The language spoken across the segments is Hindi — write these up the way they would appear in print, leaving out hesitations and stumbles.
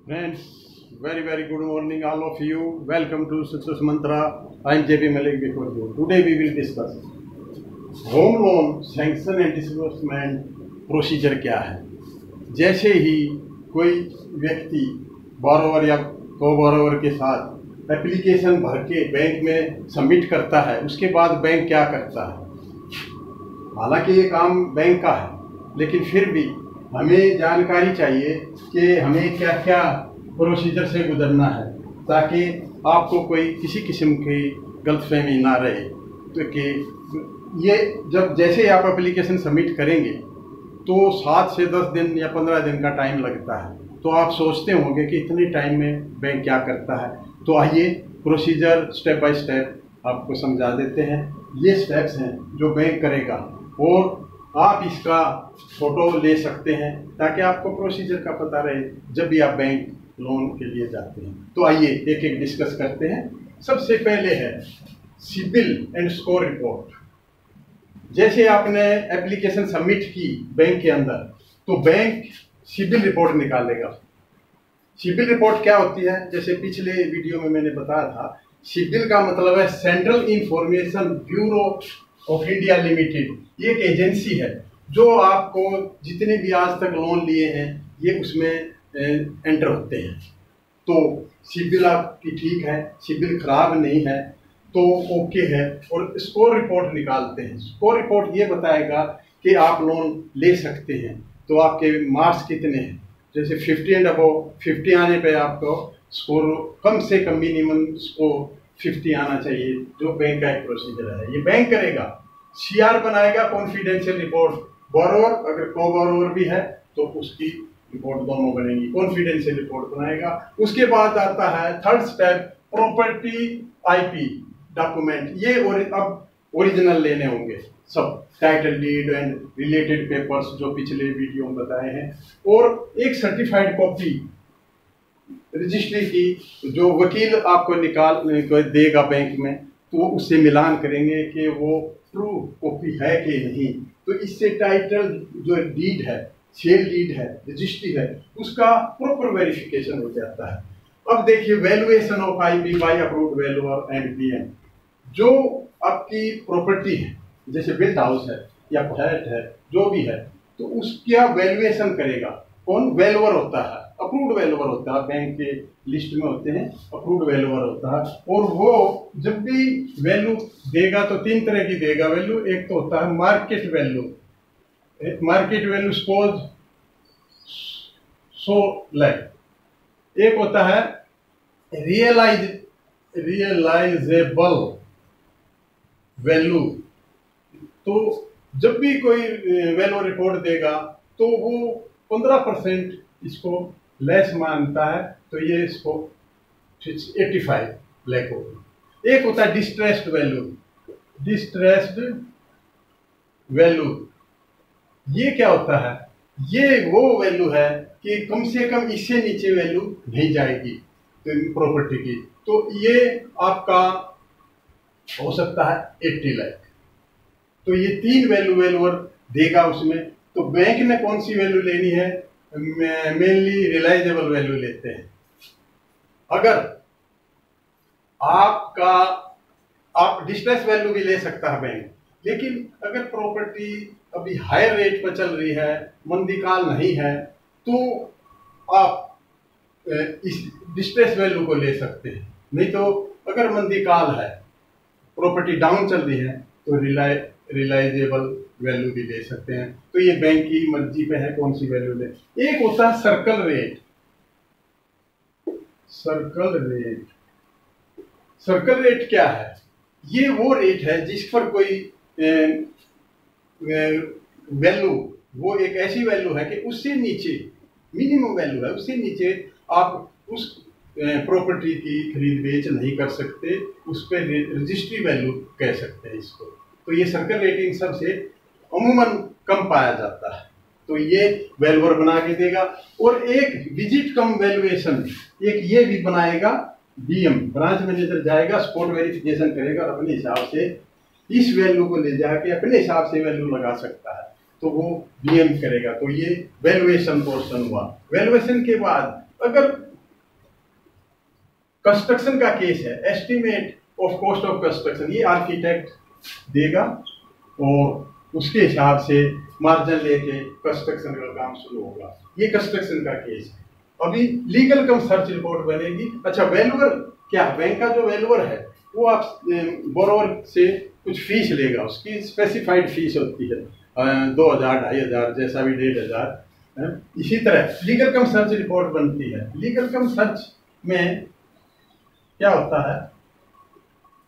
Friends, very good morning all of you. Welcome to Success Mantra. I am JP Malik before you. Today we will discuss home loan sanction and disbursement procedure क्या है। जैसे ही कोई व्यक्ति बोरोवर या को बोरोवर के साथ एप्लीकेशन भर के बैंक में सबमिट करता है, उसके बाद बैंक क्या करता है। हालांकि ये काम बैंक का है, लेकिन फिर भी हमें जानकारी चाहिए कि हमें क्या क्या प्रोसीजर से गुजरना है, ताकि आपको कोई किसी किस्म की गलतफहमी ना रहे। तो कि ये जब जैसे आप एप्लीकेशन सबमिट करेंगे तो 7 से 10 दिन या 15 दिन का टाइम लगता है। तो आप सोचते होंगे कि इतने टाइम में बैंक क्या करता है। तो आइए प्रोसीजर स्टेप बाय स्टेप आपको समझा देते हैं। ये स्टेप्स हैं जो बैंक करेगा और आप इसका फोटो ले सकते हैं ताकि आपको प्रोसीजर का पता रहे जब भी आप बैंक लोन के लिए जाते हैं। तो आइए एक एक डिस्कस करते हैं। सबसे पहले है सिबिल एंड स्कोर रिपोर्ट। जैसे आपने एप्लीकेशन सबमिट की बैंक के अंदर, तो बैंक सिबिल रिपोर्ट निकालेगा। सिबिल रिपोर्ट क्या होती है, जैसे पिछले वीडियो में मैंने बताया था, सिबिल का मतलब है central information bureau of India limited. ये एक एजेंसी है जो आपको जितने भी आज तक लोन लिए हैं ये उसमें एंटर होते हैं। तो सिबिल आपकी ठीक है, सिबिल खराब नहीं है तो ओके है। और स्कोर रिपोर्ट निकालते हैं। स्कोर रिपोर्ट ये बताएगा कि आप लोन ले सकते हैं, तो आपके मार्क्स कितने हैं। जैसे 50 एंड अबव, 50 आने पे आपको स्कोर कम से कम मिनिमम स्कोर 50 आना चाहिए, जो बैंक का एक प्रोसीजर है। ये बैंक करेगा। सीआर बनाएगा, कॉन्फिडेंशियल रिपोर्ट। बोरोवर अगर को बोरोवर भी है तो उसकी रिपोर्ट दोनों बनेगी, कॉन्फिडेंशियल रिपोर्ट बनाएगा। उसके बाद आता है third step, property IP document. ये अब ओरिजिनल लेने होंगे सब, title deed and related papers जो पिछले वीडियो में बताए हैं, और एक सर्टिफाइड कॉपी रजिस्ट्री की जो वकील आपको निकाल देगा बैंक में, तो उससे मिलान करेंगे कि वो ट्रू कॉपी है कि नहीं। तो इससे टाइटल जो डीड है, सेल डीड है, रजिस्ट्री है, उसका प्रॉपर वेरिफिकेशन हो जाता है। अब देखिए valuation of IP by approved valuer and PM. जो आपकी प्रॉपर्टी है, जैसे बिल्ट हाउस है या फ्लैट है, जो भी है, तो उसका वैल्यूएशन करेगा कौन? वैल्यूअर होता है, अप्रूव्ड वैल्यूअर होता है। बैंक के लिस्ट में होते हैं, अप्रूव्ड वैल्यूअर होता है। और वो जब भी वैल्यू देगा तो 3 तरह की देगा वैल्यू। एक तो होता है market value. Market value suppose 100 lakh. एक होता है रियलाइजेबल वैल्यू। तो जब भी कोई वैल्यू रिपोर्ट देगा तो वो 15% इसको लेस मानता है, तो ये इसको 85 लाख होगा। एक होता है डिस्ट्रेस्ड वैल्यू। डिस्ट्रेस्ड वैल्यू ये क्या होता है? ये वो वैल्यू है कि कम से कम इससे नीचे वैल्यू नहीं जाएगी प्रॉपर्टी की। तो ये आपका हो सकता है 80 लाख। तो ये 3 वैल्यूअर देगा उसमें। तो बैंक ने कौन सी वैल्यू लेनी है? मेनली रियलाइजेबल वैल्यू लेते हैं। अगर आप डिस्ट्रेस वैल्यू भी ले सकता है बैंक, लेकिन अगर प्रॉपर्टी अभी हायर रेट पर चल रही है, मंदीकाल नहीं है, तो आप इस डिस्ट्रेस वैल्यू को ले सकते हैं। नहीं तो अगर मंदीकाल है, प्रॉपर्टी डाउन चल रही है, तो रियलाइजेबल वैल्यू भी ले सकते हैं। तो ये बैंक की मर्जी पे है कौन सी वैल्यू ले। एक होता है circle rate. Circle rate, circle rate क्या है? ये वो रेट है जिस पर कोई वैल्यू, वो एक ऐसी वैल्यू है कि उससे नीचे मिनिमम वैल्यू है, उससे नीचे आप उस प्रॉपर्टी की खरीद बेच नहीं कर सकते। उस पर रजिस्ट्री वैल्यू कह सकते हैं इसको। तो ये सर्कल रेटिंग सबसे अमूमन कम पाया जाता है। तो ये वैल्यूअर बना के देगा। और एक विजिट कम वैल्यूएशन, एक ये भी बनाएगा बीएम। ब्रांच मैनेजर जाएगा, स्पॉट वेरिफिकेशन करेगा और अपने हिसाब से इस वैल्यू को ले जाके अपने हिसाब से वैल्यू लगा सकता है, तो वो बीएम करेगा। तो ये वैल्यूएशन पोर्शन हुआ। वैल्यूएशन के बाद अगर कंस्ट्रक्शन का केस है, estimate of cost of construction, ये आर्किटेक्ट देगा और उसके हिसाब से मार्जिन लेके कंस्ट्रक्शन का काम शुरू होगा। ये कंस्ट्रक्शन का केस है। अभी लीगल कम सर्च रिपोर्ट बनेगी। अच्छा, वैल्यूअर क्या, बैंक का जो वैल्यूअर है वो आप बोरोवर से कुछ फीस लेगा, उसकी स्पेसिफाइड फीस होती है 2000, 2500, जैसा भी 1500। इसी तरह लीगल कम सर्च रिपोर्ट बनती है। लीगल कम सर्च में क्या होता है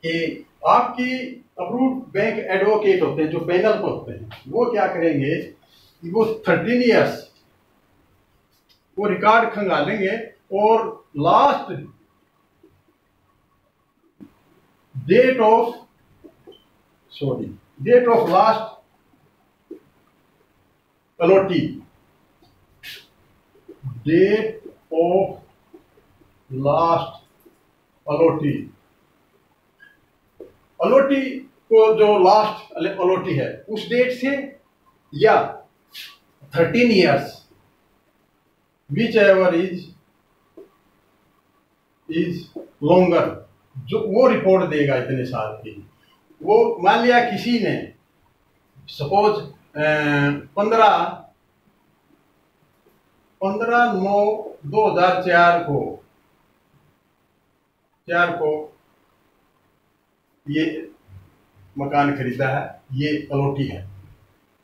कि आपकी अप्रूव्ड बैंक एडवोकेट होते हैं जो पैनल पर होते हैं, वो क्या करेंगे कि वो 13 ईयर्स वो रिकॉर्ड खंगालेंगे और last date of last allottee, date of last allottee, allottee को जो लास्ट अलॉटी है उस डेट से या 13 years which ever is longer, जो वो रिपोर्ट देगा इतने साल की। वो मान लिया किसी ने सपोज 15/9/2004 को ये मकान खरीदा है, ये अलॉटी है।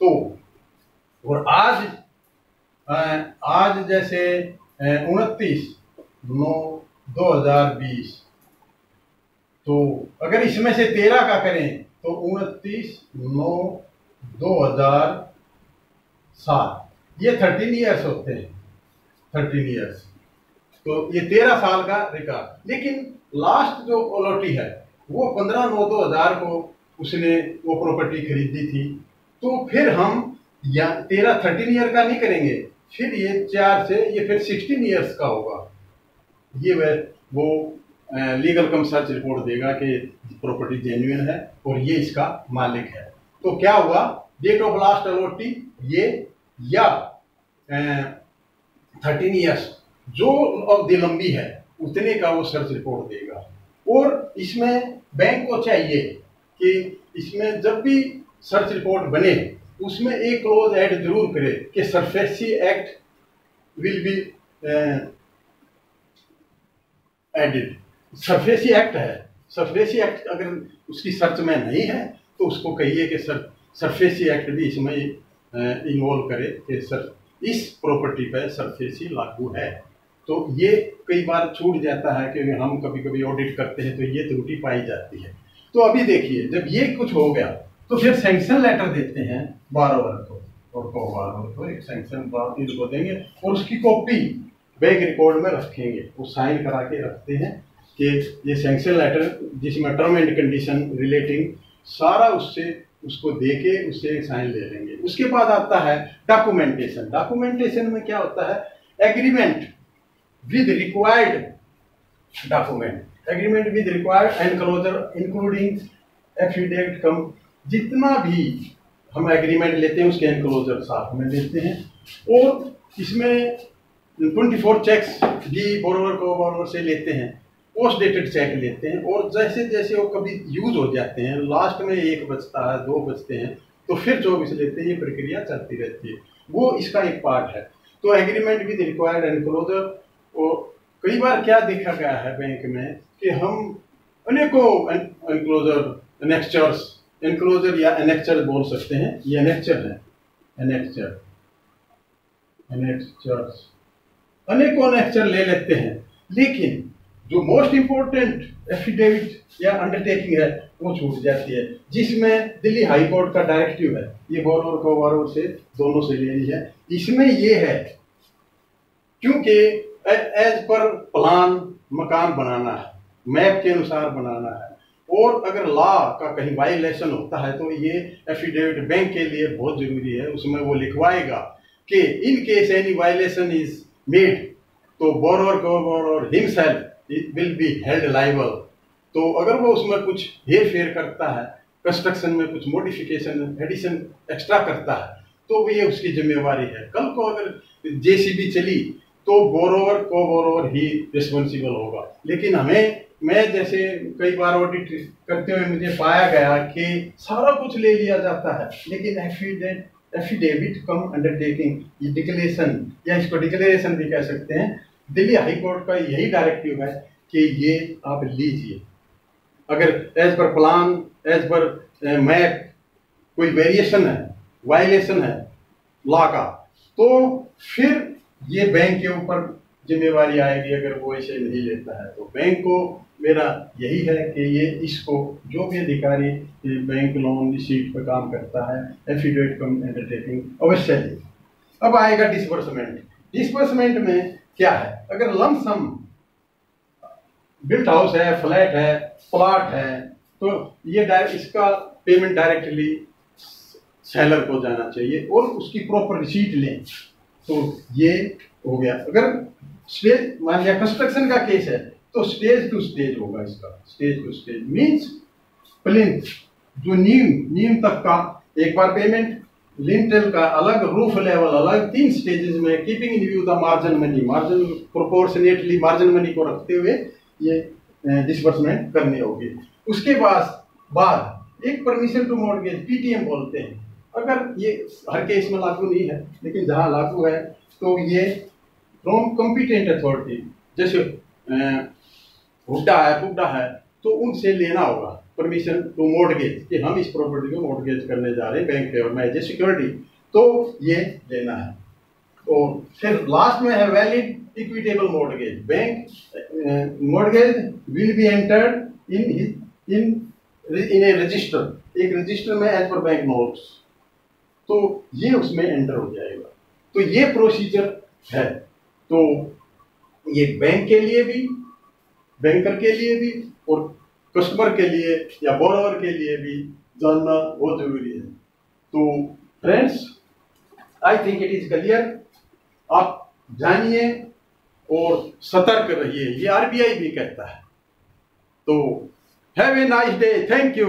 तो और आज जैसे 29/9/2020, तो अगर इसमें से 13 का करें तो 29/9/2007, ये 13 ईयर्स होते हैं, 13 ईयर्स। तो ये 13 साल का रिकॉर्ड। लेकिन लास्ट जो अलॉटी है वो 15/9/2000 को उसने वो प्रॉपर्टी खरीदी थी। तो फिर हम या 13 ईयर का नहीं करेंगे, फिर ये 4 से ये फिर 16 ईयर्स का होगा। ये वो लीगल कम सर्च रिपोर्ट देगा कि प्रॉपर्टी जेन्युइन है और ये इसका मालिक है। तो क्या हुआ, डेट ऑफ लास्ट अलॉटी ये या 13 ईयर्स जो अवधि लंबी है उतने का वो सर्च रिपोर्ट देगा। और इसमें बैंक को चाहिए कि इसमें जब भी सर्च रिपोर्ट बने उसमें एक क्लोज ऐड जरूर करे कि SARFAESI act will be added. SARFAESI act है, सरफेसी एक्ट अगर उसकी सर्च में नहीं है तो उसको कहिए कि सरफेसी एक्ट भी इसमें इन्वॉल्व करे कि सर इस प्रॉपर्टी पर सरफेसी लागू है। तो ये कई बार छूट जाता है कि हम कभी कभी ऑडिट करते हैं तो ये त्रुटि पाई जाती है। तो अभी देखिए, जब ये कुछ हो गया तो फिर सैंक्शन लेटर देते हैं बारोवर को, और बारोवर को एक सैंक्शन को देंगे और उसकी कॉपी बैंक रिकॉर्ड में रखेंगे। वो साइन करा के रखते हैं कि ये सैंक्शन लेटर जिसमें टर्म एंड कंडीशन रिलेटिंग सारा उसको दे के उससे साइन ले लेंगे। उसके बाद आता है डॉक्यूमेंटेशन। डॉक्यूमेंटेशन में क्या होता है, agreement with required document, agreement with required enclosure including affidavit cum, जितना भी हम एग्रीमेंट लेते हैं उसके एनक्लोजर साथ में लेते हैं। और इसमें 24 चेक्स भी बोरोवर से लेते हैं, पोस्ट डेटेड चेक लेते हैं। और जैसे जैसे वो कभी यूज हो जाते हैं, लास्ट में 1 बचता है, 2 बचते हैं, तो फिर 24 लेते हैं। ये प्रक्रिया चलती रहती है, वो इसका एक पार्ट है। तो एग्रीमेंट विद रिक्वायर्ड एनक्लोजर। और कई बार क्या देखा गया है बैंक में कि हम अनेकों एनक्लोजर, एनक्लोजर या एनेक्चर बोल सकते हैं, ये एनेक्चर है, एनेक्चर्स अनेकों एनेक्चर ले लेते हैं। लेकिन जो मोस्ट इंपोर्टेंट एफिडेविट या अंडरटेकिंग है वो छूट जाती है, जिसमें दिल्ली हाई कोर्ट का डायरेक्टिव है, ये बोरोवर से दोनों से लेनी है। इसमें ये है क्योंकि एज पर प्लान मकान बनाना है, मैप के अनुसार बनाना है, और अगर लॉ का कहीं वायलेशन होता है तो ये एफिडेविट बैंक के लिए बहुत जरूरी है। उसमें वो लिखवाएगा कि in case any violation is made तो borrower himself will be held liable. तो अगर वो उसमें कुछ हेर फेर करता है, कंस्ट्रक्शन में कुछ मॉडिफिकेशन एडिशन एक्स्ट्रा करता है, तो ये उसकी जिम्मेवारी है। कल को अगर जेसीबी चली तो बोरोवर को बोरोवर ही रिस्पॉन्सिबल होगा। लेकिन मैं जैसे कई बार ऑडिट करते हुए मुझे पाया गया कि सारा कुछ ले लिया जाता है, लेकिन एफिडेविट कम अंडरटेकिंग, ये डिक्लेरेशन, या इसको डिक्लेरेशन भी कह सकते हैं, दिल्ली हाई कोर्ट का यही डायरेक्टिव है कि ये आप लीजिए। अगर as per plan, as per map कोई वेरिएशन है, वायलेशन है लॉ का, तो फिर ये बैंक के ऊपर जिम्मेवारी आएगी अगर वो इसे नहीं लेता है। तो बैंक को मेरा यही है कि ये इसको जो भी अधिकारी बैंक लोन शीट पर काम करता है, एफिडेविट कम अंडरटेकिंग अवश्य ले। अब आएगा डिसबर्समेंट। डिसबर्समेंट में क्या है, अगर लमसम बिल्ट हाउस है, फ्लैट है, प्लॉट है, तो ये इसका पेमेंट डायरेक्टली सेलर को जाना चाहिए और उसकी प्रॉपर रिसीट लें, तो ये हो गया। अगर स्टेज मान लिया कंस्ट्रक्शन का केस है तो स्टेज टू स्टेज होगा इसका। Stage two stage means plinth, जो नीम तक का एक बार पेमेंट, लिंटल का अलग, रूफ लेवल अलग, 3 स्टेजेस में, keeping in view the margin money, margin proportionately margin money को रखते हुए ये डिसबर्समेंट करनी होगी। उसके बाद एक परमिशन टू मॉर्गेज, पीटीएम बोलते हैं। अगर ये हर केस में लागू नहीं है, लेकिन जहां लागू है तो ये फ्रॉम कॉम्पिटेंट अथॉरिटी, जैसे हुड्डा है, पुड्डा है, तो उनसे लेना होगा परमिशन टू मॉर्गेज कि हम इस प्रॉपर्टी को मॉर्गेज करने जा रहे हैं बैंक पे और मैं एज ए सिक्योरिटी, तो ये लेना है। और फिर लास्ट में है valid equitable mortgage. Bank mortgage will be entered in A register, एक रजिस्टर में एज पर बैंक नोट्स, तो ये उसमें एंटर हो जाएगा। तो ये प्रोसीजर है। तो ये बैंक के लिए भी, बैंकर के लिए भी और कस्टमर के लिए या बोरोवर के लिए भी जानना बहुत जरूरी है। तो friends, I think it is clear. आप जानिए और सतर्क रहिए, ये आरबीआई भी कहता है। तो have a nice day, thank you.